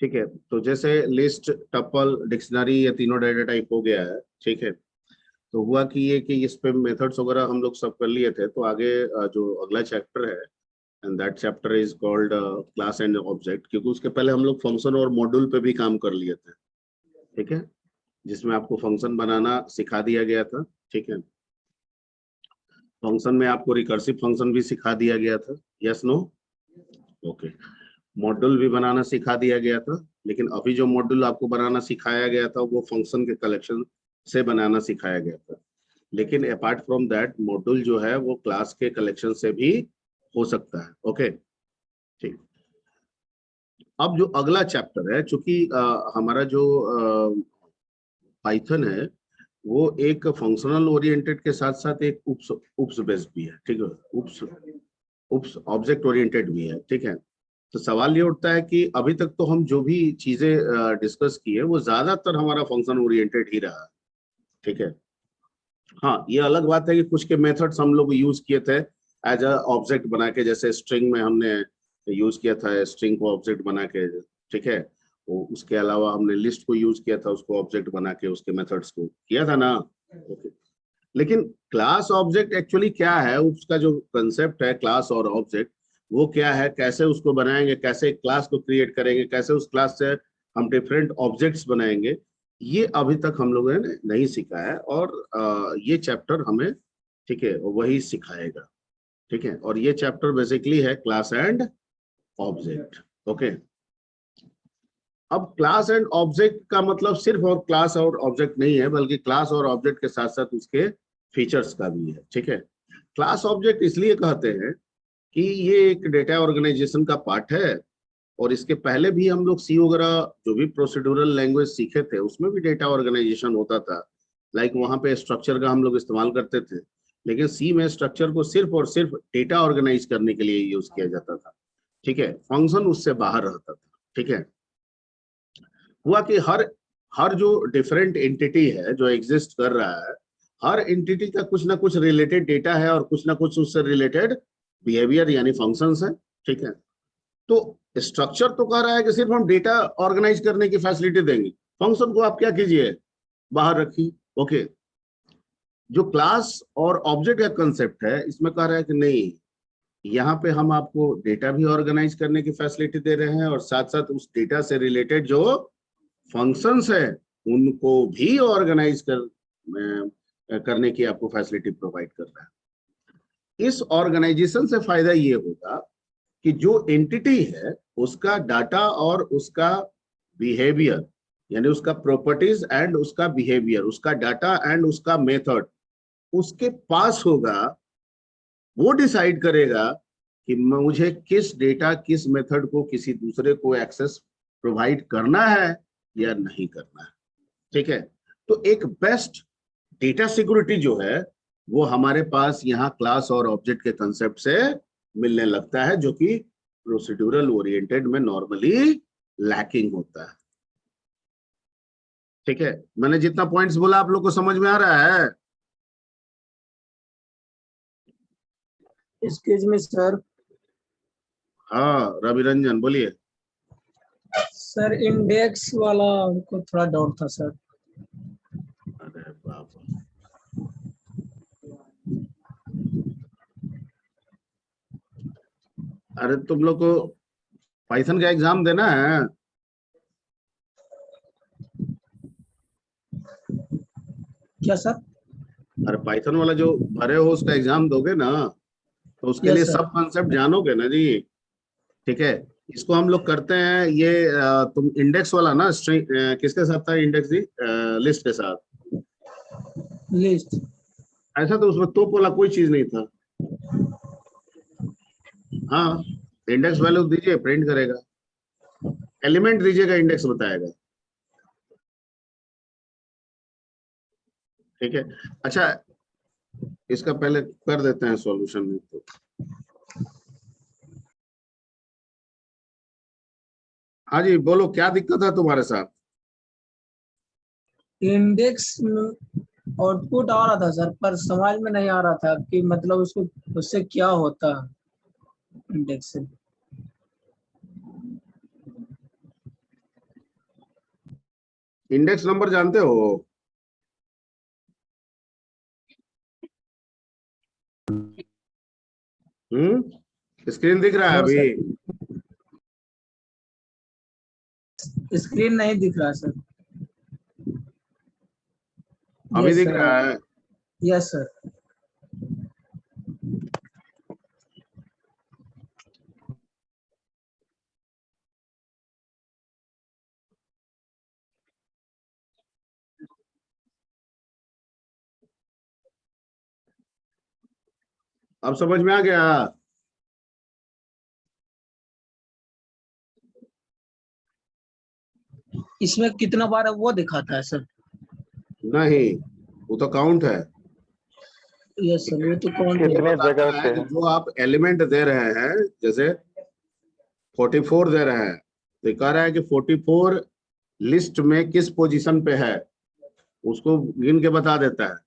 ठीक है, तो जैसे लिस्ट, टपल, डिक्शनरी, ये तीनों डाटा टाइप हो गया है। ठीक है, तो हुआ कि ये कि इस पे मेथड्स वगैरह हम लोग सब कर लिए थे। तो आगे जो अगला चैप्टर है, and that chapter is called class and object, क्योंकि उसके पहले हम लोग फंक्शन और मॉड्यूल पे भी काम कर लिए थे। ठीक है, जिसमें आपको फंक्शन बनाना सिखा दिया गया था। ठीक है, फंक्शन में आपको रिकर्सिव फंक्शन भी सिखा दिया गया था। Yes no? ओके। मॉड्यूल भी बनाना सिखा दिया गया था, लेकिन अभी जो मॉड्यूल आपको बनाना सिखाया गया था वो फंक्शन के कलेक्शन से बनाना सिखाया गया था। लेकिन अपार्ट फ्रॉम दैट मॉड्यूल जो है वो क्लास के कलेक्शन से भी हो सकता है। ओके, ठीक। अब जो अगला चैप्टर है, चूंकि हमारा जो पाइथन है वो एक फंक्शनल ओरिएंटेड के साथ साथ एक उप्स बेस्ड भी है। ठीक है, उप्स उप्स ऑब्जेक्ट ओरिएंटेड भी है। ठीक है, तो सवाल ये उठता है कि अभी तक तो हम जो भी चीजें डिस्कस की है वो ज्यादातर हमारा फंक्शन ओरिएंटेड ही रहा है। ठीक है, हाँ, ये अलग बात है कि कुछ के मेथड्स हम लोग यूज किए थे एज अ ऑब्जेक्ट बना के, जैसे स्ट्रिंग में हमने यूज किया था स्ट्रिंग को ऑब्जेक्ट बना के। ठीक है, वो उसके अलावा हमने लिस्ट को यूज किया था, उसको ऑब्जेक्ट बना के उसके मेथड्स को किया था ना। ओके, लेकिन क्लास ऑब्जेक्ट एक्चुअली क्या है, उसका जो कंसेप्ट है क्लास और ऑब्जेक्ट, वो क्या है, कैसे उसको बनाएंगे, कैसे क्लास को क्रिएट करेंगे, कैसे उस क्लास से हम डिफरेंट ऑब्जेक्ट्स बनाएंगे, ये अभी तक हम लोगों ने नहीं सीखा है। और ये चैप्टर हमें, ठीक है, वही सिखाएगा। ठीक है, और ये चैप्टर बेसिकली है क्लास एंड ऑब्जेक्ट। ओके, अब क्लास एंड ऑब्जेक्ट का मतलब सिर्फ और क्लास और ऑब्जेक्ट नहीं है, बल्कि क्लास और ऑब्जेक्ट के साथ साथ उसके फीचर्स का भी है। ठीक है, क्लास ऑब्जेक्ट इसलिए कहते हैं कि ये एक डेटा ऑर्गेनाइजेशन का पार्ट है। और इसके पहले भी हम लोग सी वगैरह जो भी प्रोसीड्यूरल लैंग्वेज सीखे थे उसमें भी डेटा ऑर्गेनाइजेशन होता था। लाइक वहां पे स्ट्रक्चर का हम लोग इस्तेमाल करते थे, लेकिन सी में स्ट्रक्चर को सिर्फ और सिर्फ डेटा ऑर्गेनाइज करने के लिए यूज किया जाता था। ठीक है, फंक्शन उससे बाहर रहता था। ठीक है, हुआ कि हर हर जो डिफरेंट एंटिटी है जो एग्जिस्ट कर रहा है, हर एंटिटी का कुछ ना कुछ रिलेटेड डेटा है और कुछ ना कुछ उससे रिलेटेड बिहेवियर यानी फंक्शंस है। ठीक है, तो स्ट्रक्चर तो कह रहा है कि सिर्फ हम डेटा ऑर्गेनाइज करने की फैसिलिटी देंगे, फंक्शन को आप क्या कीजिए, बाहर रखिए। ओके, जो क्लास और ऑब्जेक्ट का कंसेप्ट है इसमें कह रहा है कि नहीं, यहाँ पे हम आपको डेटा भी ऑर्गेनाइज करने की फैसिलिटी दे रहे हैं और साथ साथ उस डेटा से रिलेटेड जो फंक्शंस है उनको भी ऑर्गेनाइज करने की आपको फैसिलिटी प्रोवाइड कर रहा है। इस ऑर्गेनाइजेशन से फायदा ये होगा कि जो एंटिटी है उसका डाटा और उसका बिहेवियर, यानी उसका प्रॉपर्टीज एंड उसका बिहेवियर, उसका डाटा एंड उसका मेथड उसके पास होगा। वो डिसाइड करेगा कि मुझे किस डेटा किस मेथड को किसी दूसरे को एक्सेस प्रोवाइड करना है या नहीं करना है। ठीक है, तो एक बेस्ट डेटा सिक्योरिटी जो है वो हमारे पास यहाँ क्लास और ऑब्जेक्ट के कंसेप्ट से मिलने लगता है, जो कि प्रोसीड्यूरल ओरिएंटेड में नॉर्मली लैकिंग होता है। ठीक है, मैंने जितना पॉइंट्स बोला आप लोग को समझ में आ रहा है? Excuse me sir. हाँ, रवि रंजन बोलिए। सर इंडेक्स वाला को थोड़ा डाउट था सर। अरे बाबा, अरे तुम लोग को पाइथन का एग्जाम देना है? क्या सर? अरे पाइथन वाला जो भरे हो उसका एग्जाम दोगे ना, तो उसके लिए यस सर। सब कॉन्सेप्ट जानोगे ना जी। ठीक है, इसको हम लोग करते हैं ये तुम इंडेक्स वाला ना, स्ट्रिंग किसके साथ था इंडेक्स जी? लिस्ट के साथ। लिस्ट। ऐसा तो उसमें तोप वाला कोई चीज नहीं था। हाँ, इंडेक्स वैल्यू दीजिए प्रिंट करेगा, एलिमेंट दीजिएगा इंडेक्स बताएगा। ठीक है, अच्छा, इसका पहले कर देते हैं सॉल्यूशन में। तो हाँ जी, बोलो क्या दिक्कत है तुम्हारे साथ? इंडेक्स आउटपुट आ रहा था सर, पर समझ में नहीं आ रहा था कि मतलब उसको उससे क्या होता है इंडेक्स से। इंडेक्स नंबर जानते हो? स्क्रीन दिख रहा है नो अभी? सर, स्क्रीन नहीं दिख रहा सर। अभी यस दिख सर, रहा है? Yes sir. अब समझ में आ गया? इसमें कितना बार वो दिखाता है सर? नहीं, वो तो काउंट है। यस सर, वो तो कौन थे? ये कितने जगह बताता पे है कि है? जो आप एलिमेंट दे रहे हैं, जैसे 44 दे रहे हैं, तो ये कह रहा है कि 44 लिस्ट में किस पोजीशन पे है, उसको गिन के बता देता है।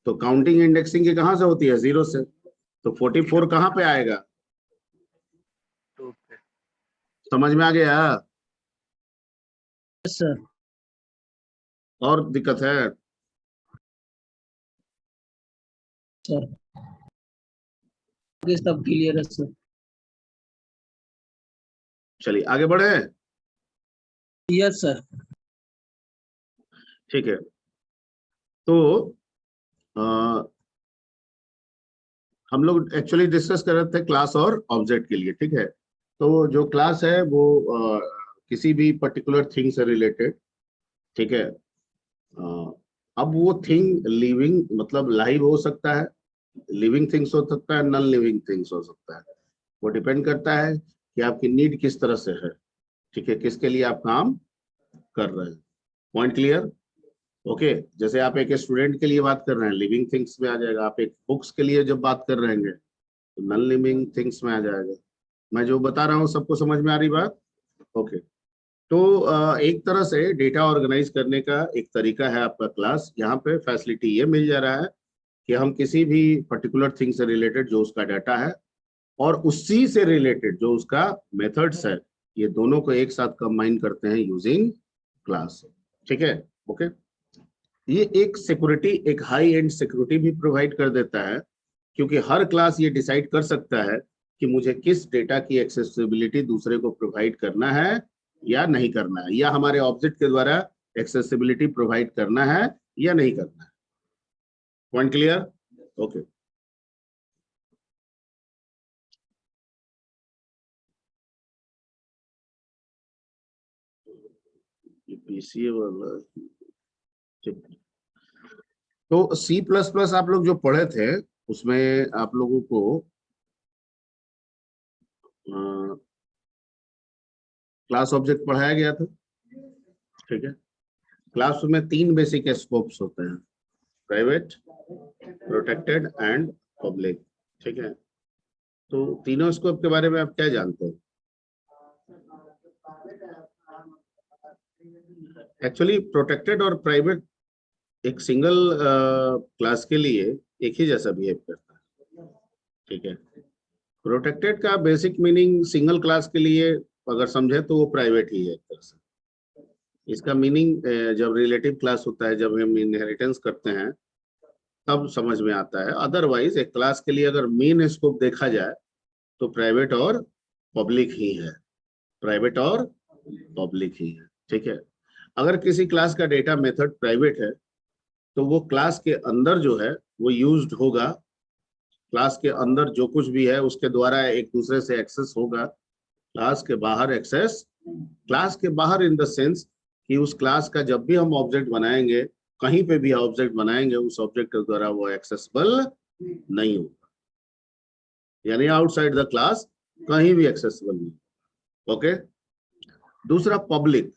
तो काउंटिंग इंडेक्सिंग की कहाँ से होती है? 0 से। तो 44 कहाँ पे आएगा? समझ में आ गया? Yes sir. और दिक्कत है? सर ये सब क्लियर है सर। चलिए आगे बढ़े। Yes sir. ठीक है, तो हम लोग एक्चुअली डिस्कस कर रहे थे क्लास और ऑब्जेक्ट के लिए, ठीक है। तो जो क्लास है वो किसी भी पर्टिकुलर थिंग से रिलेटेड, ठीक है। अब वो थिंग लिविंग मतलब लाइव हो सकता है, लिविंग थिंग्स हो सकता है, नॉन लिविंग थिंग्स हो सकता है। वो डिपेंड करता है कि आपकी नीड किस तरह से है, ठीक है, किसके लिए आप काम कर रहे हैं। Point clear? ओके। जैसे आप एक स्टूडेंट के लिए बात कर रहे हैं, लिविंग थिंग्स में आ जाएगा। आप एक बुक्स के लिए जब बात कर रहे हैं तो नॉन लिविंग थिंग्स में आ जाएगा। मैं जो बता रहा हूँ सबको समझ में आ रही बात? ओके। तो एक तरह से डेटा ऑर्गेनाइज करने का एक तरीका है आपका क्लास। यहाँ पे फैसिलिटी ये मिल जा रहा है कि हम किसी भी पर्टिकुलर थिंग से रिलेटेड जो उसका डाटा है और उसी से रिलेटेड जो उसका मेथड्स है, ये दोनों को एक साथ कंबाइन करते हैं यूजिंग क्लास। ठीक है? ओके। ये एक सिक्योरिटी, एक हाई एंड सिक्योरिटी भी प्रोवाइड कर देता है, क्योंकि हर क्लास ये डिसाइड कर सकता है कि मुझे किस डेटा की एक्सेसिबिलिटी दूसरे को प्रोवाइड करना है या नहीं करना है, या हमारे ऑब्जेक्ट के द्वारा एक्सेसिबिलिटी प्रोवाइड करना है या नहीं करना है। Point clear? ओके। पीसीए वाला, तो सी प्लस प्लस आप लोग जो पढ़े थे उसमें आप लोगों को क्लास ऑब्जेक्ट पढ़ाया गया था, ठीक है। क्लास में 3 बेसिक स्कोप्स होते हैं, प्राइवेट, प्रोटेक्टेड एंड पब्लिक, ठीक है। तो तीनों स्कोप के बारे में आप क्या जानते हैं? एक्चुअली प्रोटेक्टेड और प्राइवेट एक सिंगल क्लास के लिए एक ही जैसा बिहेव करता है, ठीक है। प्रोटेक्टेड का बेसिक मीनिंग सिंगल क्लास के लिए अगर समझे तो वो प्राइवेट ही है एक तरह से। इसका मीनिंग जब रिलेटिव क्लास होता है, जब हम इनहेरिटेंस करते हैं तब समझ में आता है। अदरवाइज एक क्लास के लिए अगर मेन स्कोप देखा जाए तो प्राइवेट और पब्लिक ही है, प्राइवेट और पब्लिक ही है, ठीक है। अगर किसी क्लास का डेटा मेथड प्राइवेट है तो वो क्लास के अंदर जो है वो यूज्ड होगा, क्लास के अंदर जो कुछ भी है उसके द्वारा एक दूसरे से एक्सेस होगा। क्लास के बाहर एक्सेस, क्लास के बाहर इन द सेंस कि उस क्लास का जब भी हम ऑब्जेक्ट बनाएंगे, कहीं पे भी ऑब्जेक्ट बनाएंगे, उस ऑब्जेक्ट के द्वारा वो एक्सेसिबल नहीं होगा, यानी आउटसाइड द क्लास कहीं भी एक्सेसिबल नहीं। ओके। दूसरा पब्लिक,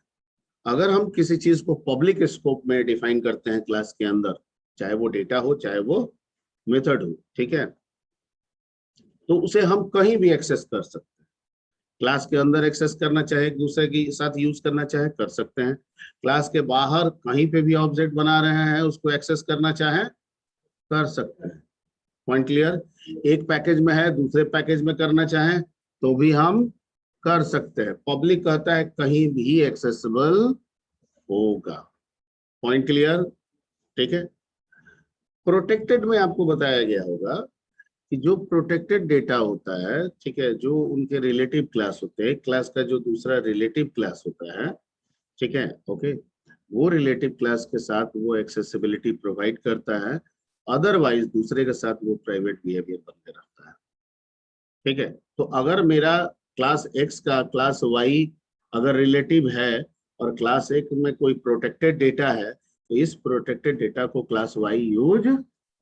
अगर हम किसी चीज को पब्लिक स्कोप में डिफाइन करते हैं क्लास के अंदर, चाहे वो डेटा हो चाहे वो मेथड हो, ठीक है, तो उसे हम कहीं भी एक्सेस कर सकते हैं। क्लास के अंदर एक्सेस करना चाहे, एक दूसरे के साथ यूज करना चाहे कर सकते हैं। क्लास के बाहर कहीं पे भी ऑब्जेक्ट बना रहे हैं उसको एक्सेस करना चाहे कर सकते हैं। Point clear? एक पैकेज में है दूसरे पैकेज में करना चाहे तो भी हम कर सकते हैं। पब्लिक कहता है कहीं भी एक्सेसिबल होगा। Point clear? ठीक है। प्रोटेक्टेड में आपको बताया गया होगा कि जो प्रोटेक्टेड डेटा होता है, ठीक है, जो उनके रिलेटिव क्लास होते हैं, क्लास का जो दूसरा रिलेटिव क्लास होता है, ठीक है, ओके, वो रिलेटिव क्लास के साथ वो एक्सेसिबिलिटी प्रोवाइड करता है, अदरवाइज दूसरे के साथ वो प्राइवेट बिहेवियर बन के रखता है। ठीक है, तो अगर मेरा क्लास एक्स का क्लास वाई अगर रिलेटिव है और क्लास एक में कोई प्रोटेक्टेड डेटा है, तो इस प्रोटेक्टेड डेटा को क्लास वाई यूज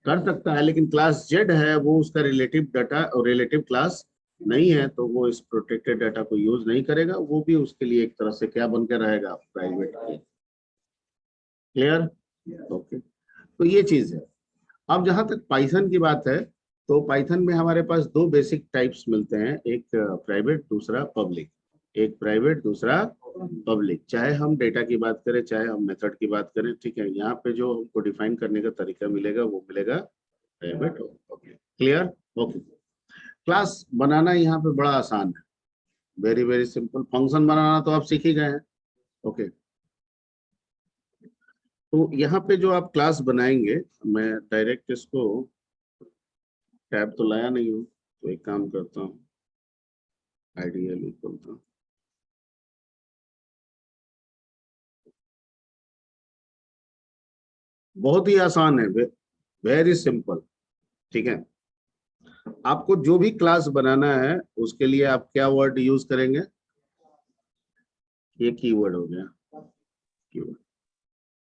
कर सकता है, लेकिन क्लास जेड है वो उसका रिलेटिव डाटा और रिलेटिव क्लास नहीं है, तो वो इस प्रोटेक्टेड डाटा को यूज नहीं करेगा, वो भी उसके लिए एक तरह से क्या बनकर रहेगा, प्राइवेट की। क्लियर? ओके, तो ये चीज है। अब जहां तक पाइथन की बात है, तो पाइथन में हमारे पास दो बेसिक टाइप्स मिलते हैं, एक प्राइवेट, दूसरा पब्लिक। एक प्राइवेट, दूसरा पब्लिक। चाहे हम डेटा की बात करें, चाहे हम मेथड की बात करें, ठीक है, यहाँ पे जो हमको डिफाइन करने का तरीका मिलेगा वो मिलेगा प्राइवेट और पब्लिक। क्लियर? ओके। क्लास बनाना यहाँ पे बड़ा आसान है, वेरी वेरी सिंपल। फंक्शन बनाना तो आप सीख ही गए हैं। ओके, तो यहाँ पे जो आप क्लास बनाएंगे, मैं डायरेक्ट इसको टैब तो लाया नहीं हूँ, तो एक काम करता हूँ, आइडियल खोलता हूँ। बहुत ही आसान है, वेरी सिंपल। ठीक है, आपको जो भी क्लास बनाना है उसके लिए आप क्या वर्ड यूज करेंगे? ये कीवर्ड हो गया, कीवर्ड।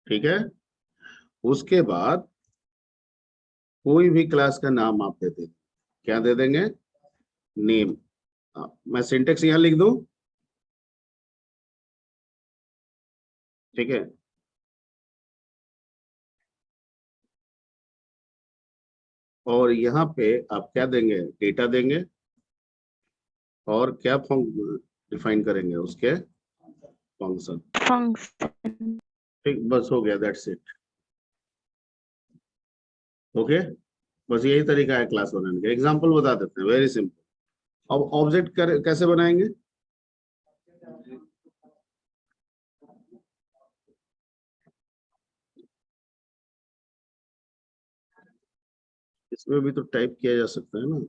ठीक है, उसके बाद कोई भी क्लास का नाम आप दे देंगे। क्या दे देंगे? नेम। मैं सिंटेक्स यहाँ लिख दूं, ठीक है, और यहाँ पे आप क्या देंगे? डेटा देंगे, और क्या डिफाइन करेंगे? उसके फंक्शन। फंक्शन। ठीक, बस हो गया, दैट्स इट। ओके, बस यही तरीका है क्लास बनाने का। एग्जांपल बता देते हैं, वेरी सिंपल। अब ऑब्जेक्ट कैसे बनाएंगे? इसमें भी तो टाइप किया जा सकता है ना।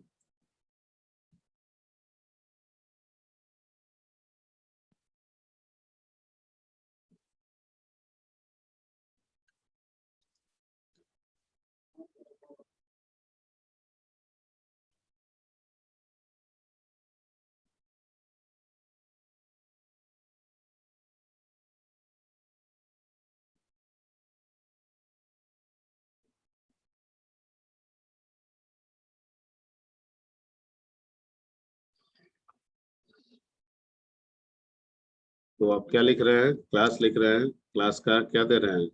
तो आप क्या लिख रहे हैं? क्लास लिख रहे हैं। क्लास का क्या दे रहे हैं?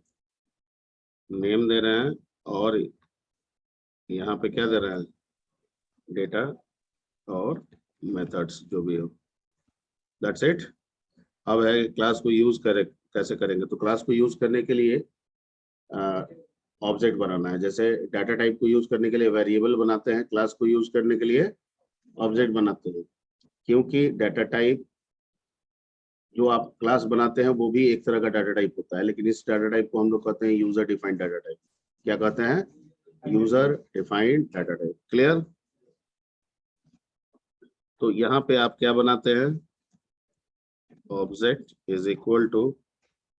नेम दे रहे हैं, और यहाँ पे क्या दे रहे हैं? डेटा और मेथड्स जो भी हो, दैट्स इट। अब है क्लास को यूज करे कैसे करेंगे। तो क्लास को यूज करने के लिए ऑब्जेक्ट बनाना है। जैसे डाटा टाइप को यूज करने के लिए वेरिएबल बनाते हैं, क्लास को यूज करने के लिए ऑब्जेक्ट बनाते हैं, क्योंकि डाटा टाइप जो आप क्लास बनाते हैं वो भी एक तरह का डाटा टाइप होता है, लेकिन इस डाटा टाइप को हम लोग कहते हैं यूजर डिफाइंड डाटा टाइप। क्या कहते हैं? User defined data type. Clear? तो यहाँ पे आप क्या बनाते हैं? ऑब्जेक्ट इज इक्वल टू,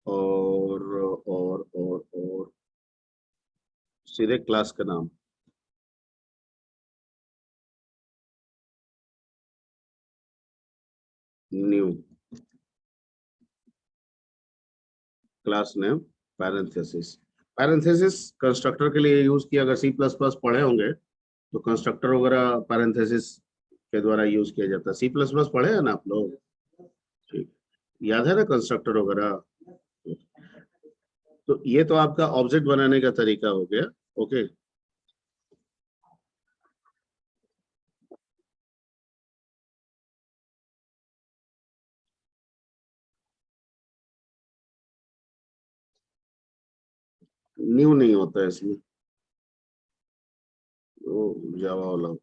और सीधे क्लास का नाम, new class name, parenthesis. Parenthesis constructor के लिए यूज किया। अगर सी प्लस प्लस पढ़े होंगे तो कंस्ट्रक्टर वगैरह पैरेंथेसिस के द्वारा यूज किया जाता है। सी प्लस प्लस पढ़े हैं ना आप लोग? ठीक, याद है ना कंस्ट्रक्टर वगैरह? तो ये तो आपका ऑब्जेक्ट बनाने का तरीका हो गया। ओके, न्यू नहीं होता है इसमें, वो जावा वाला।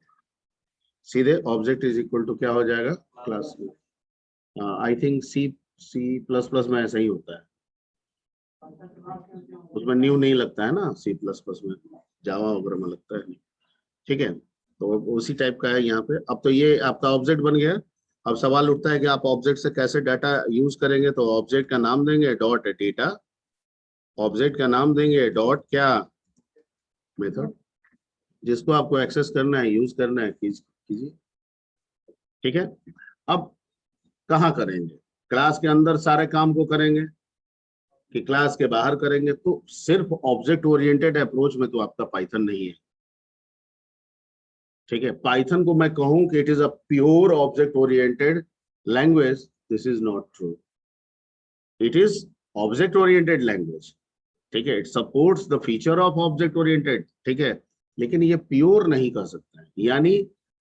सीधे ऑब्जेक्ट इज इक्वल टू क्या हो जाएगा? क्लास में। I think C C plus plus में ऐसा ही होता है। उसमें न्यू नहीं लगता है ना, सी प्लस प्लस में, जावा वगैरह में लगता है नहीं। ठीक है, तो उसी टाइप का है यहाँ पे। अब तो ये आपका ऑब्जेक्ट बन गया। अब सवाल उठता है कि आप ऑब्जेक्ट से कैसे डाटा यूज करेंगे, तो ऑब्जेक्ट का नाम देंगे डॉट डेटा, ऑब्जेक्ट का नाम देंगे डॉट क्या, मेथड, जिसको आपको एक्सेस करना है, यूज करना है, कीजिए। ठीक है, अब कहाँ करेंगे, क्लास के अंदर सारे काम को करेंगे कि क्लास के बाहर करेंगे? तो सिर्फ ऑब्जेक्ट ओरिएंटेड अप्रोच में तो आपका पाइथन नहीं है। ठीक है, पाइथन को मैं कहूं कि it is a pure object oriented language, this is not true. It is object oriented language, ठीक है, it supports the feature of object oriented, ठीक है, लेकिन ये प्योर नहीं कर सकता है। यानी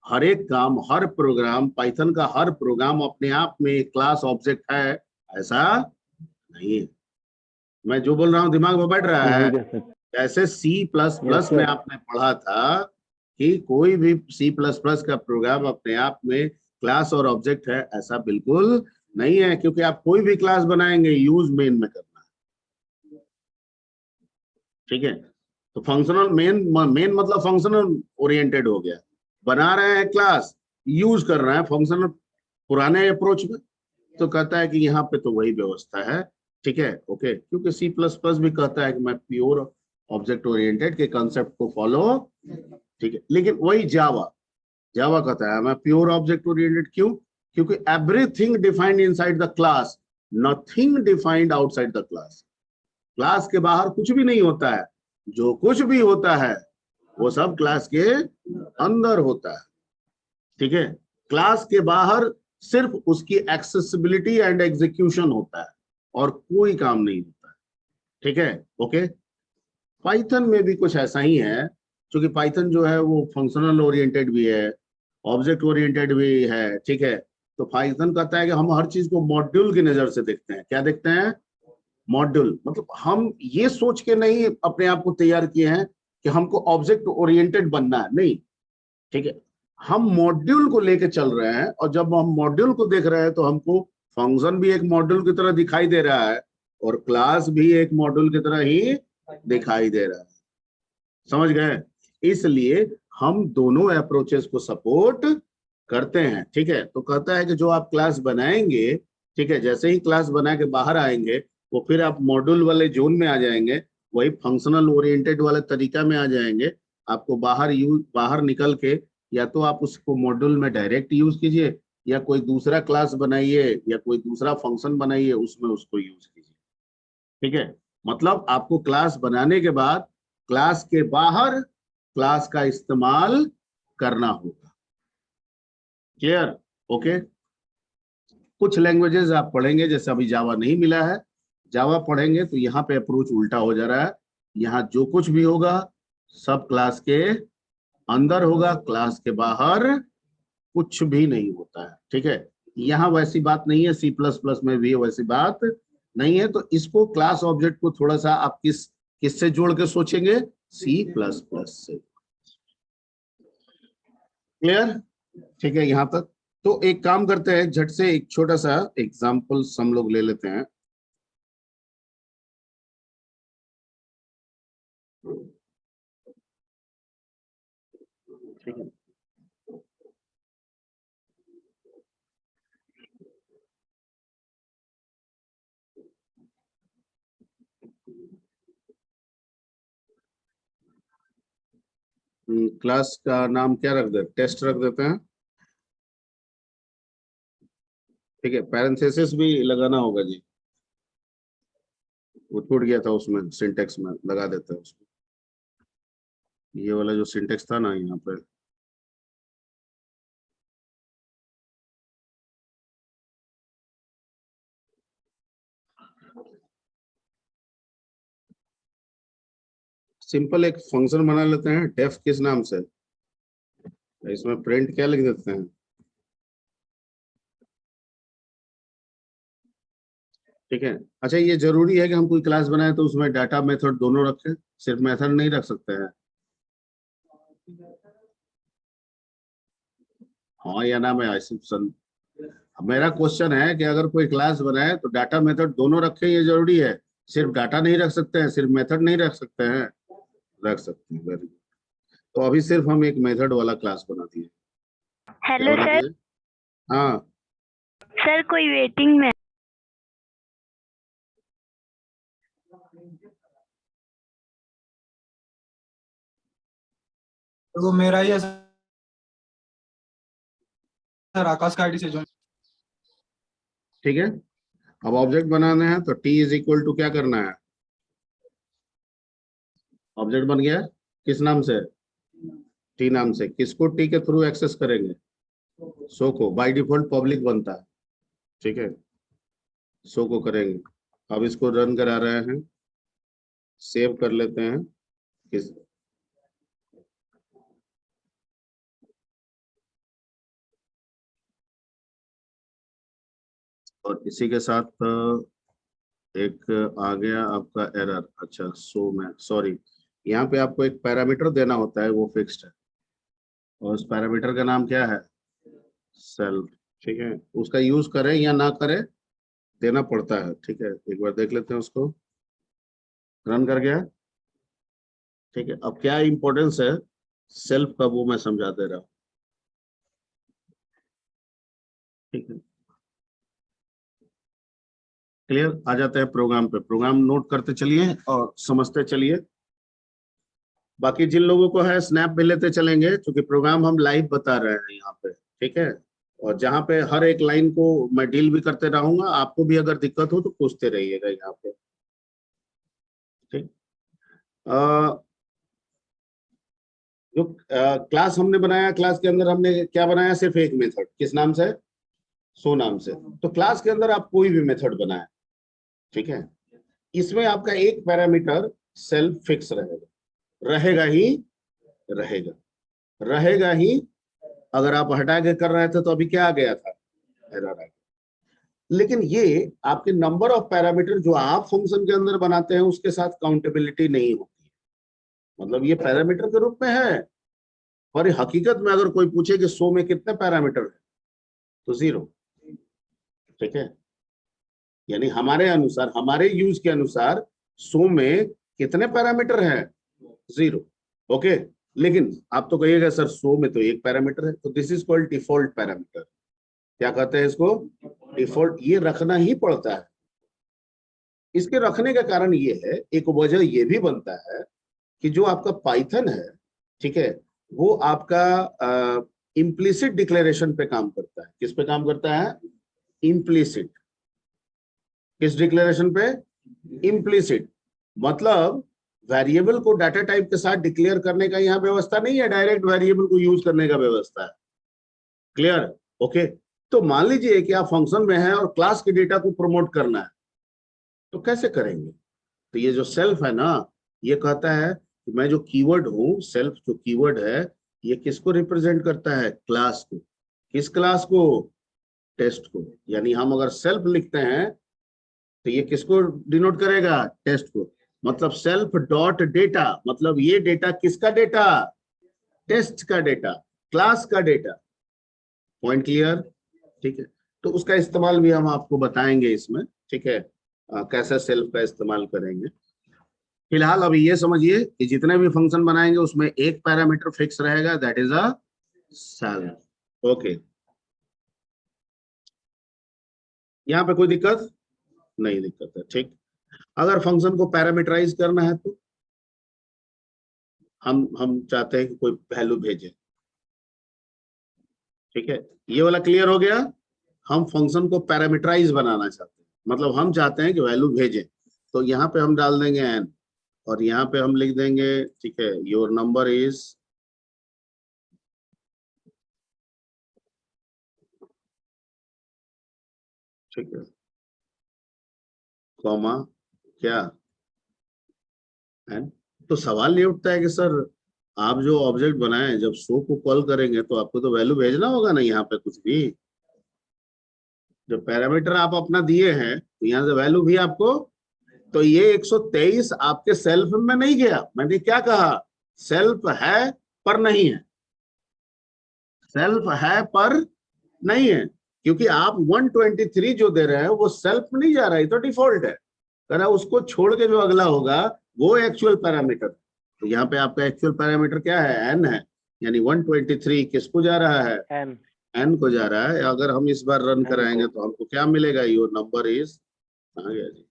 हर एक काम, हर प्रोग्राम, पाइथन का हर प्रोग्राम अपने आप में एक क्लास ऑब्जेक्ट है, ऐसा नहीं है। मैं जो बोल रहा हूँ दिमाग में बैठ रहा है? जैसे सी प्लस प्लस में आपने पढ़ा था कि कोई भी सी प्लस प्लस का प्रोग्राम अपने आप में क्लास और ऑब्जेक्ट है, ऐसा बिल्कुल नहीं है, क्योंकि आप कोई भी क्लास बनाएंगे यूज मेन में करना है। ठीक है, तो फंक्शनल मेन मतलब फंक्शनल ओरिएंटेड हो गया, बना रहे हैं क्लास, यूज कर रहे हैं फंक्शनल पुराने अप्रोच में। तो कहता है कि यहाँ पे तो वही व्यवस्था है। ठीक है, ओके, क्योंकि सी प्लस प्लस भी कहता है कि मैं प्योर ऑब्जेक्ट ओरिएंटेड के कंसेप्ट को फॉलो, ठीक है, लेकिन वही जावा, जावा कहता है मैं प्योर ऑब्जेक्ट ओरिएंटेड। क्यों? क्योंकि everything defined inside the class, nothing defined outside the class. Class के बाहर कुछ भी नहीं होता है, जो कुछ भी होता है वो सब क्लास के अंदर होता है। ठीक है, क्लास के बाहर सिर्फ उसकी एक्सेसिबिलिटी एंड एग्जीक्यूशन होता है और कोई काम नहीं होता है। ठीक है, ओके। पाइथन में भी कुछ ऐसा ही है, क्योंकि पाइथन जो है वो फंक्शनल ओरिएंटेड भी है, ऑब्जेक्ट ओरिएंटेड भी है। ठीक है, तो पाइथन कहता है कि हम हर चीज को मॉड्यूल की नजर से देखते हैं। क्या देखते हैं? मॉड्यूल। मतलब हम ये सोच के नहीं अपने आप को तैयार किए हैं कि हमको ऑब्जेक्ट ओरिएंटेड बनना है, नहीं। ठीक है, हम मॉड्यूल को लेके चल रहे हैं, और जब हम मॉड्यूल को देख रहे हैं तो हमको फंक्शन भी एक मॉड्यूल की तरह दिखाई दे रहा है और क्लास भी एक मॉड्यूल की तरह ही दिखाई दे रहा है। समझ गए? इसलिए हम दोनों अप्रोचेस को सपोर्ट करते हैं। ठीक है, तो कहता है कि जो आप क्लास बनाएंगे, ठीक है, जैसे ही क्लास बना के बाहर आएंगे वो फिर आप मॉड्यूल वाले जोन में आ जाएंगे, वही फंक्शनल ओरिएंटेड वाले तरीका में आ जाएंगे। आपको बाहर निकल के या तो आप उसको मॉड्यूल में डायरेक्ट यूज कीजिए, या कोई दूसरा क्लास बनाइए या कोई दूसरा फंक्शन बनाइए, उसमें उसको यूज कीजिए। ठीक है, मतलब आपको क्लास बनाने के बाद क्लास के बाहर क्लास का इस्तेमाल करना होगा। क्लियर? ओके। कुछ लैंग्वेजेस आप पढ़ेंगे, जैसे अभी जावा नहीं मिला है, जावा पढ़ेंगे तो यहाँ पे अप्रोच उल्टा हो जा रहा है। यहाँ जो कुछ भी होगा सब क्लास के अंदर होगा, क्लास के बाहर कुछ भी नहीं होता है। ठीक है, यहाँ वैसी बात नहीं है, सी प्लस प्लस में भी वैसी बात नहीं है। तो इसको क्लास ऑब्जेक्ट को थोड़ा सा आप किससे जोड़ के सोचेंगे? सी प्लस प्लस से। क्लियर? ठीक है यहाँ तक। तो एक काम करते हैं, झट से एक छोटा सा एग्जाम्पल हम लोग ले लेते हैं। ठीक है, क्लास का नाम क्या रख दे? टेस्ट रख देते हैं। ठीक है, पैरेंथेसिस भी लगाना होगा जी, वो छूट गया था उसमें, सिंटेक्स में लगा देते हैं उसमें। ये वाला जो सिंटेक्स था ना यहाँ पे, सिंपल एक फंक्शन बना लेते हैं, डेफ किस नाम से, इसमें प्रिंट क्या लिख देते हैं। ठीक है, अच्छा ये जरूरी है कि हम कोई क्लास बनाए तो उसमें डाटा मेथड दोनों रखें, सिर्फ मेथड नहीं रख सकते हैं? हाँ या ना? मैं ऐसे मेरा क्वेश्चन है कि अगर कोई क्लास बनाए तो डाटा मेथड दोनों रखें, ये जरूरी है, सिर्फ डाटा नहीं रख सकते हैं, सिर्फ मेथड नहीं रख सकते हैं, रख सकते हैं। Very good. तो अभी सिर्फ हम एक मेथड वाला क्लास बना दिए। हेलो क्या बना सर। दिए? हाँ, सर कोई वेटिंग में। वो मेरा ही है सर, आकाश का आईडी से ज्वाइन। ठीक है। अब ऑब्जेक्ट बनाना है तो टी इज इक्वल टू क्या करना है? ऑब्जेक्ट बन गया, किस नाम से? टी नाम से। किसको टी के थ्रू एक्सेस करेंगे? शो को। बाय डिफॉल्ट पब्लिक बनता है, ठीक है। शो को करेंगे। अब इसको रन करा रहे हैं, सेव कर लेते हैं। किस और इसी के साथ एक आ गया आपका एरर। अच्छा, सो में सॉरी, यहाँ पे आपको एक पैरामीटर देना होता है, वो फिक्स्ड है, और उस पैरामीटर का नाम क्या है? सेल्फ। ठीक है, उसका यूज करें या ना करें, देना पड़ता है। ठीक है, एक बार देख लेते हैं उसको। रन कर गया। ठीक है, अब क्या इंपॉर्टेंस है सेल्फ का, वो मैं समझा दे रहा हूँ। ठीक है, क्लियर? आ जाते हैं प्रोग्राम पे। प्रोग्राम नोट करते चलिए और समझते चलिए। बाकी जिन लोगों को है स्नैप भी लेते चलेंगे, क्योंकि प्रोग्राम हम लाइव बता रहे हैं यहाँ पे। ठीक है, और जहाँ पे हर एक लाइन को मैं डील भी करते रहूंगा, आपको भी अगर दिक्कत हो तो पूछते रहिएगा यहाँ पे। ठीक। जो क्लास हमने बनाया, क्लास के अंदर हमने क्या बनाया? सिर्फ एक मेथड। किस नाम से? सो नाम से। तो क्लास के अंदर आप कोई भी मेथड बनाए, ठीक है, इसमें आपका एक पैरामीटर सेल्फ फिक्स रहेगा। रहेगा ही रहेगा, रहेगा ही। अगर आप हटा के कर रहे थे तो अभी क्या आ गया था? एरर आ गया। लेकिन ये आपके नंबर ऑफ पैरामीटर जो आप फंक्शन के अंदर बनाते हैं उसके साथ काउंटेबिलिटी नहीं होती है। मतलब ये पैरामीटर के रूप में है, और हकीकत में अगर कोई पूछे कि सो में कितने पैरामीटर है, तो 0। ठीक है, यानी हमारे अनुसार, हमारे यूज के अनुसार सो में कितने पैरामीटर हैं? 0। ओके, लेकिन आप तो कहिएगा सर सो में तो एक पैरामीटर है, तो this is called default parameter. क्या कहते हैं इसको? डिफॉल्ट। ये रखना ही पड़ता है। इसके रखने का कारण ये है, एक वजह ये भी बनता है कि जो आपका पाइथन है, ठीक है, वो आपका इम्प्लिसिट डिक्लेरेशन पे काम करता है। किस पे काम करता है? इम्प्लिसिट। किस डिक्लेरेशन पे? इम्प्लिसिट। मतलब वेरिएबल को डाटा टाइप के साथ डिक्लेयर करने का यहाँ व्यवस्था नहीं है, डायरेक्ट वेरिएबल को यूज करने का व्यवस्था है। क्लियर? ओके। तो मान लीजिए कि आप फंक्शन में हैं और क्लास के डेटा को प्रमोट करना है, तो कैसे करेंगे? तो ये जो सेल्फ है ना, ये कहता है कि मैं जो कीवर्ड हूं, सेल्फ जो कीवर्ड है, ये किसको रिप्रेजेंट करता है? क्लास को। किस क्लास को? टेस्ट को। यानी हम अगर सेल्फ लिखते हैं तो ये किसको डिनोट करेगा? टेस्ट को। मतलब सेल्फ डॉट डेटा, मतलब ये डेटा किसका डेटा? टेस्ट का डेटा, क्लास का डेटा। Point clear? ठीक है, तो उसका इस्तेमाल भी हम आपको बताएंगे इसमें। ठीक है, कैसे सेल्फ का इस्तेमाल करेंगे। फिलहाल अभी ये समझिए कि जितने भी फंक्शन बनाएंगे उसमें एक पैरामीटर फिक्स रहेगा, that is a self. Okay, यहाँ पे कोई दिक्कत नहीं? दिक्कत है। ठीक। अगर फंक्शन को पैरामीटराइज करना है तो हम चाहते हैं कि कोई वैल्यू भेजे। ठीक है, ये वाला क्लियर हो गया। हम फंक्शन को पैरामीटराइज बनाना चाहते हैं, मतलब हम चाहते हैं कि वैल्यू भेजे। तो यहाँ पे हम डाल देंगे n, और यहाँ पे हम लिख देंगे, ठीक है, योर नंबर इज, ठीक है, कॉमा क्या, n। तो सवाल ये उठता है कि सर आप जो ऑब्जेक्ट बनाए, जब शो को कॉल करेंगे तो आपको तो वैल्यू भेजना होगा ना यहाँ पे कुछ भी। जो पैरामीटर आप अपना दिए हैं तो यहाँ से वैल्यू भी आपको। तो ये 123 आपके सेल्फ में नहीं गया। मैंने क्या कहा? सेल्फ है पर नहीं है। सेल्फ है पर नहीं है, क्योंकि आप 123 जो दे रहे हैं वो सेल्फ नहीं जा रहा है, तो डिफॉल्ट है। कह रहा उसको छोड़ के जो अगला होगा वो एक्चुअल पैरामीटर। तो यहाँ पे आपका एक्चुअल पैरामीटर क्या है, एन है, यानी 123 किसको जा रहा है, एन एन को जा रहा है। अगर हम इस बार रन कराएंगे तो हमको क्या मिलेगा, योर नंबर इज, कहाँ गया जी,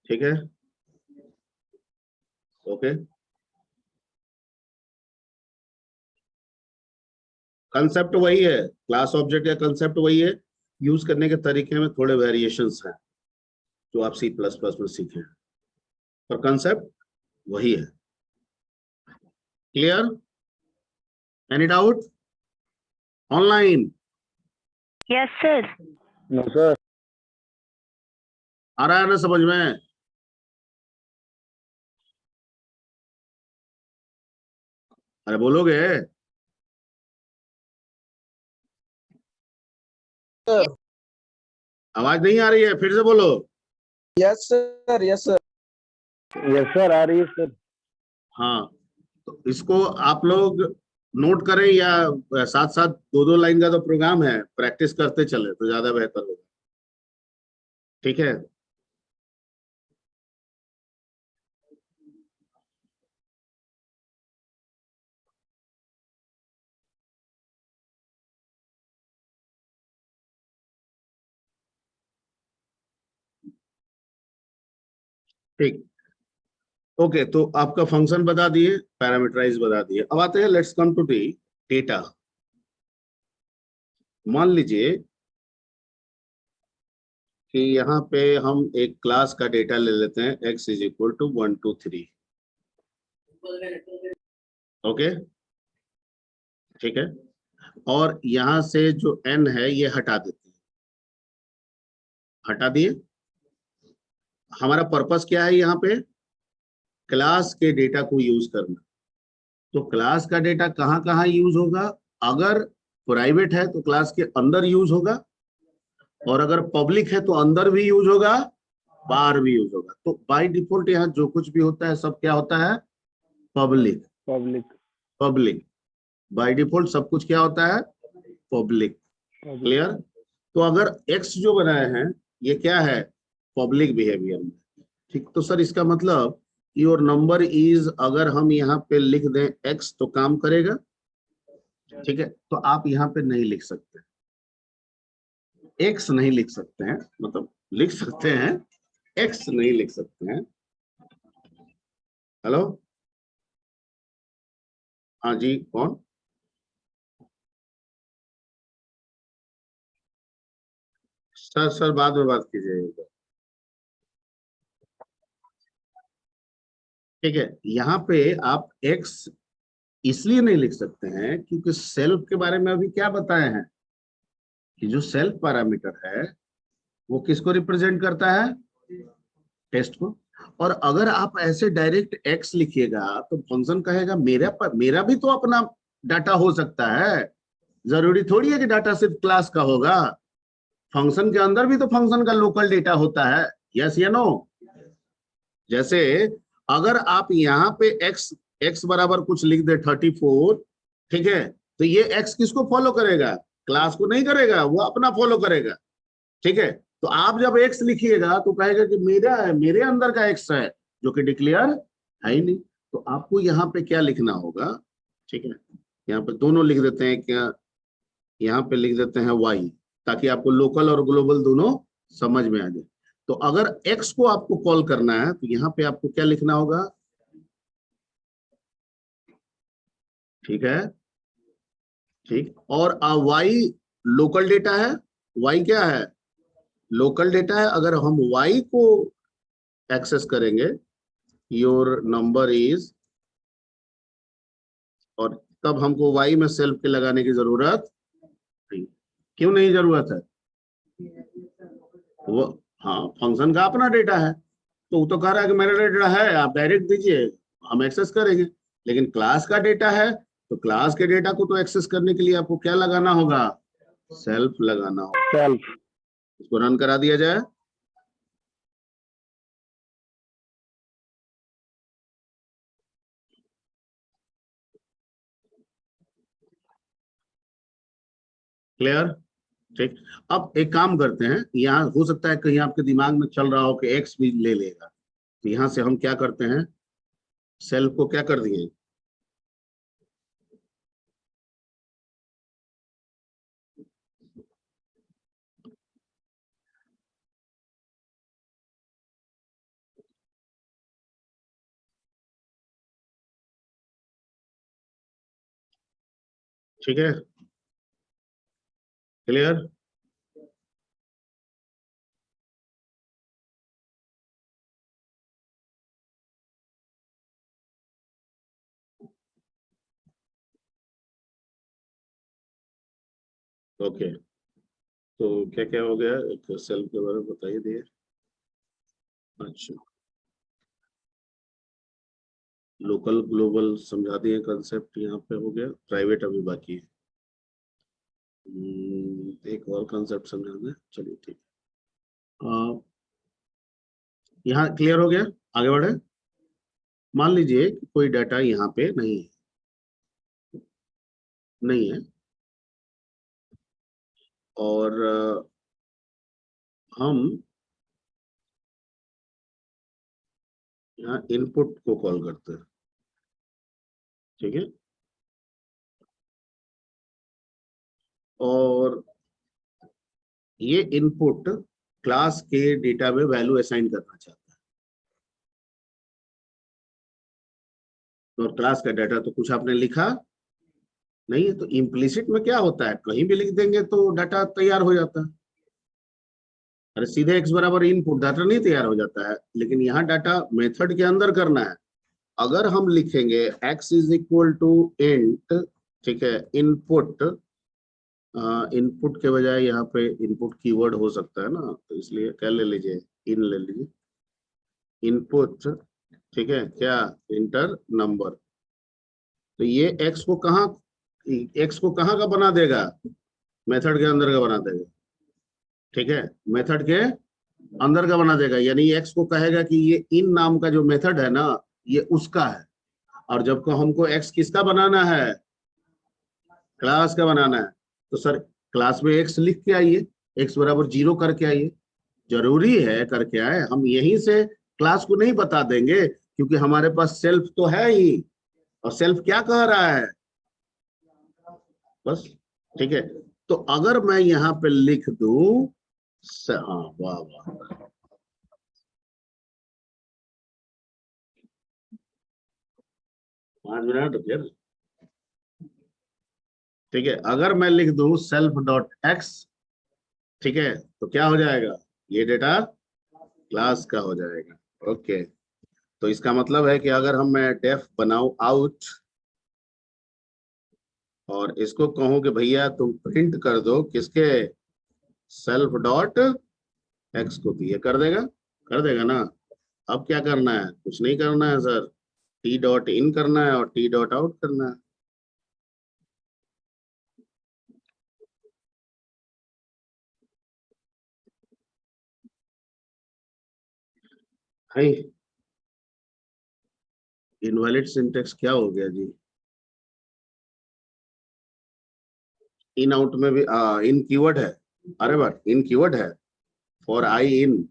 ठीक है, ओके। कंसेप्ट वही है, क्लास ऑब्जेक्ट का कंसेप्ट वही है, यूज करने के तरीके में थोड़े वेरिएशंस हैं जो आप C++ में सीखे हैं, पर कंसेप्ट वही है। Clear? Any doubt? Online yes sir. No sir. आ रहा है ना समझ में? अरे बोलोगे? सर। आवाज नहीं आ रही है, फिर से बोलो। Yes sir, yes sir. Yes sir, आ रही है सर। हाँ, तो इसको आप लोग नोट करें या साथ साथ दो दो लाइन का तो प्रोग्राम है, प्रैक्टिस करते चले तो ज्यादा बेहतर होगा, ठीक है। ठीक, ओके। तो आपका फंक्शन बता दिए, पैरामीटराइज बता दिए। अब आते हैं, let's come to the data. मान लीजिए कि यहाँ पे हम एक क्लास का डेटा ले लेते हैं, x is equal to 1 2 3, okay, ठीक है। और यहाँ से जो n है ये हटा देते हैं, हटा दिए। हमारा पर्पस क्या है यहाँ पे, क्लास के डेटा को यूज करना। तो क्लास का डेटा कहाँ कहाँ यूज होगा, अगर प्राइवेट है तो क्लास के अंदर यूज होगा, और अगर पब्लिक है तो अंदर भी यूज होगा, बाहर भी यूज होगा। तो बाय डिफॉल्ट यहाँ जो कुछ भी होता है सब क्या होता है, public. Public public by default सब कुछ क्या होता है, पब्लिक। क्लियर? तो अगर एक्स जो बनाए हैं ये क्या है, पब्लिक बिहेवियर में। ठीक, तो सर इसका मतलब योर नंबर इज, अगर हम यहाँ पे लिख दें एक्स तो काम करेगा, ठीक है। तो आप यहाँ पे नहीं लिख सकते, एक्स नहीं लिख सकते हैं, मतलब लिख सकते हैं, एक्स नहीं लिख सकते हैं। हेलो, हाँ जी, कौन? सर बाद में बात कीजिएगा, ठीक है। यहाँ पे आप एक्स इसलिए नहीं लिख सकते हैं क्योंकि सेल्फ के बारे में अभी क्या बताए हैं कि जो सेल्फ पैरामीटर है वो किसको रिप्रेजेंट करता है, टेस्ट को। और अगर आप ऐसे डायरेक्ट एक्स लिखिएगा तो फंक्शन कहेगा मेरा भी तो अपना डाटा हो सकता है, जरूरी थोड़ी है कि डाटा सिर्फ क्लास का होगा। फंक्शन के अंदर भी तो फंक्शन का लोकल डेटा होता है, यस या नो। जैसे अगर आप यहाँ पे x बराबर कुछ लिख दे 34, ठीक है, तो ये x किसको फॉलो करेगा, क्लास को नहीं करेगा, वो अपना फॉलो करेगा, ठीक है। तो आप जब x लिखिएगा तो कहेगा कि मेरा है, मेरे अंदर का x है, जो कि डिक्लेयर है ही नहीं। तो आपको यहाँ पे क्या लिखना होगा, ठीक है, यहाँ पे दोनों लिख देते हैं क्या, यहाँ पे लिख देते हैं y, ताकि आपको लोकल और ग्लोबल दोनों समझ में आ जाए। तो अगर x को आपको कॉल करना है तो यहाँ पे आपको क्या लिखना होगा, ठीक है, ठीक। और y लोकल डेटा है, y क्या है, लोकल डेटा है। अगर हम y को एक्सेस करेंगे, योर नंबर इज, और तब हमको y में सेल्फ के लगाने की जरूरत नहीं। क्यों नहीं जरूरत है, वो हाँ फंक्शन का अपना डेटा है, तो वो तो कह रहा है कि मेरा डेटा है, आप डायरेक्ट दीजिए हम एक्सेस करेंगे। लेकिन क्लास का डेटा है तो क्लास के डेटा को तो एक्सेस करने के लिए आपको क्या लगाना होगा, सेल्फ लगाना होगा। सेल्फ। इसको रन करा दिया जाए। क्लियर? ठीक। अब एक काम करते हैं, यहाँ हो सकता है कहीं आपके दिमाग में चल रहा हो कि एक्स भी ले लेगा, तो यहाँ से हम क्या करते हैं, सेल्फ को क्या कर दिए, ठीक है? क्लियर? ओके, तो क्या क्या हो गया, एक सेल्फ के बारे में बताइए दिए। अच्छा, लोकल ग्लोबल समझा दिए कंसेप्ट, यहाँ पे हो गया। प्राइवेट अभी बाकी है। एक और कंसेप्ट समझाना है, चलिए ठीक है। यहाँ क्लियर हो गया, आगे बढ़े। मान लीजिए कि कोई डाटा यहाँ पे नहीं है और हम यहाँ इनपुट को कॉल करते हैं, ठीक है? और ये इनपुट क्लास के डेटा में वैल्यू असाइन करना चाहता है, और क्लास का डाटा तो कुछ आपने लिखा नहीं है, तो इम्प्लिसिट में क्या होता है, कहीं भी लिख देंगे तो डाटा तैयार हो जाता है। अरे सीधे x बराबर इनपुट, डाटा नहीं तैयार हो जाता है, लेकिन यहाँ डाटा मेथड के अंदर करना है। अगर हम लिखेंगे x is equal to int, ठीक है, इनपुट, इनपुट के बजाय यहाँ पे इनपुट कीवर्ड हो सकता है ना, तो इसलिए क्या ले लीजिए, इन ले लीजिए, इनपुट, ठीक है, क्या, इंटर नंबर। तो ये x को कहाँ का बना देगा, मेथड के अंदर का बना देगा, ठीक है, मेथड के अंदर का बना देगा। यानी x को कहेगा कि ये इन नाम का जो मेथड है ना, ये उसका है। और जब को हमको x किसका बनाना है, क्लास का बनाना है, तो सर क्लास में x लिख के आइए, x बराबर 0 करके आइए। जरूरी है करके आए, हम यहीं से क्लास को नहीं बता देंगे, क्योंकि हमारे पास सेल्फ तो है ही, और सेल्फ क्या कह रहा है, बस, ठीक है। तो अगर मैं यहाँ पे लिख दूं, हाँ, वाह वाह, 5 मिनट फिर, ठीक है। अगर मैं लिख दूं सेल्फ डॉट एक्स, ठीक है, तो क्या हो जाएगा, ये डेटा क्लास का हो जाएगा। ओके, तो इसका मतलब है कि अगर मैं डेफ बनाऊं आउट और इसको कहूं कि भैया तुम प्रिंट कर दो किसके, सेल्फ डॉट एक्स को, तो ये कर देगा ना। अब क्या करना है, कुछ नहीं करना है सर, टी डॉट इन करना है और टी डॉट आउट करना है। हाई, इनवैलिड सिंटेक्स क्या हो गया जी, इन आउट में भी इन कीवर्ड है, अरे बट इन कीवर्ड है, फॉर आई इन,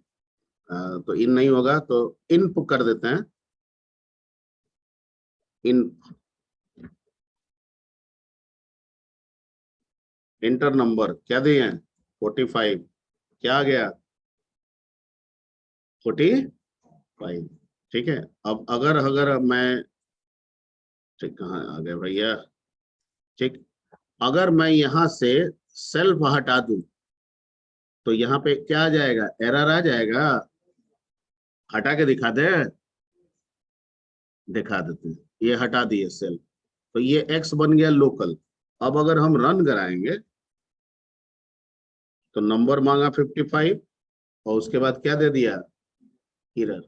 तो इन नहीं होगा, तो इन कर देते हैं, इन, इंटर नंबर क्या दिए हैं, 45, क्या आ गया, 45, ठीक है। अब अगर अगर मैं, ठीक, कहाँ आ गया भैया, ठीक, अगर मैं यहां से सेल्फ हटा दूं, तो यहाँ पे क्या आ जाएगा, एरर आ जाएगा, हटा के दिखा देते हैं, ये हटा दिए सेल्फ, तो ये x बन गया लोकल। अब अगर हम रन कराएंगे तो नंबर मांगा 55, और उसके बाद क्या दे दिया, एरर।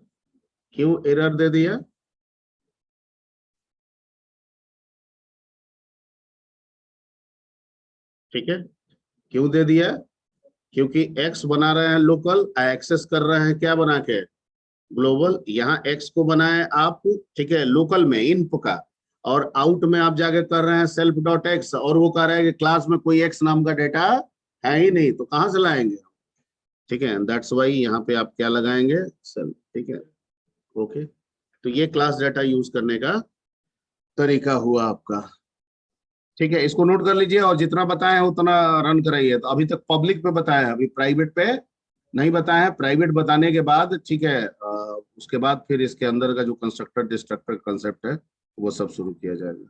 क्यों एरर दे दिया, ठीक है, क्यों दे दिया, क्योंकि x बना रहे हैं लोकल, एक्सेस कर रहे हैं क्या बना के, ग्लोबल। यहाँ x को बनाए आप, ठीक है, लोकल में इनप का, और आउट में आप जाके कर रहे हैं सेल्फ डॉट एक्स, और वो कह रहा है कि क्लास में कोई एक्स नाम का डेटा है ही नहीं, तो कहाँ से लाएंगे? ठीक है, दैट्स वाई यहाँ पे आप क्या लगाएंगे? सेल्फ। ठीक है, ओके। तो ये क्लास डाटा यूज करने का तरीका हुआ आपका। ठीक है, इसको नोट कर लीजिए, और जितना बताए हैं उतना रन कराइए। तो अभी तक पब्लिक पे बताया है, अभी प्राइवेट पे नहीं बताया है। प्राइवेट बताने के बाद, ठीक है, उसके बाद फिर इसके अंदर का जो कंस्ट्रक्टर डिस्ट्रक्टर कंसेप्ट है वो सब शुरू किया जाएगा।